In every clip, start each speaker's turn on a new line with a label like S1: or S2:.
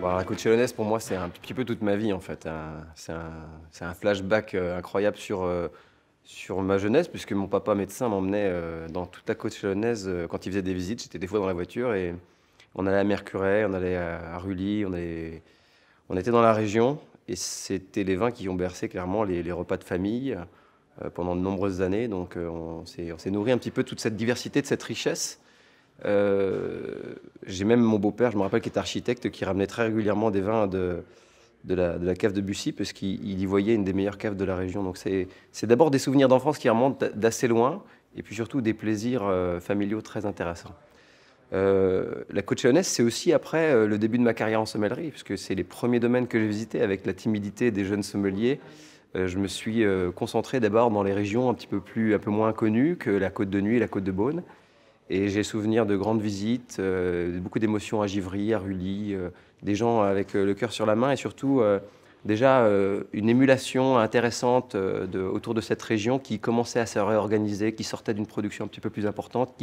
S1: Bon, la côte chalonnaise, pour moi, c'est un petit peu toute ma vie, en fait, hein. C'est un flashback incroyable sur ma jeunesse, puisque mon papa médecin m'emmenait dans toute la côte chalonnaise quand il faisait des visites. J'étais des fois dans la voiture et on allait à Mercurey, on allait à Rully, on était dans la région et c'était les vins qui ont bercé clairement les repas de famille pendant de nombreuses années. Donc on s'est nourri un petit peu de toute cette diversité, de cette richesse. J'ai même mon beau-père, je me rappelle, qui est architecte, qui ramenait très régulièrement des vins de la cave de Bussy, parce qu'il y voyait une des meilleures caves de la région. Donc c'est d'abord des souvenirs d'enfance qui remontent d'assez loin, et puis surtout des plaisirs familiaux très intéressants. La côte chalonnaise, c'est aussi après le début de ma carrière en sommellerie, puisque c'est les premiers domaines que j'ai visités avec la timidité des jeunes sommeliers. Je me suis concentré d'abord dans les régions un peu moins connues que la Côte de Nuit et la Côte de Beaune. Et j'ai souvenir de grandes visites, beaucoup d'émotions à Givry, à Rully, des gens avec le cœur sur la main et surtout déjà une émulation intéressante autour de cette région qui commençait à se réorganiser, qui sortait d'une production un petit peu plus importante,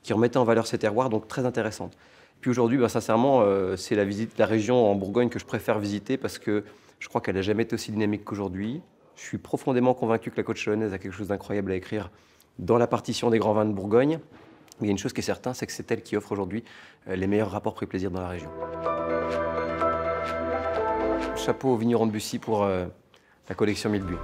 S1: qui remettait en valeur ses terroirs, donc très intéressante. Puis aujourd'hui, ben, sincèrement, c'est la région en Bourgogne que je préfère visiter parce que je crois qu'elle n'a jamais été aussi dynamique qu'aujourd'hui. Je suis profondément convaincu que la côte chalonnaise a quelque chose d'incroyable à écrire dans la partition des grands vins de Bourgogne. Mais il y a une chose qui est certaine, c'est que c'est elle qui offre aujourd'hui les meilleurs rapports prix-plaisir dans la région. Chapeau au vigneron de Bussy pour la collection Mille Buts.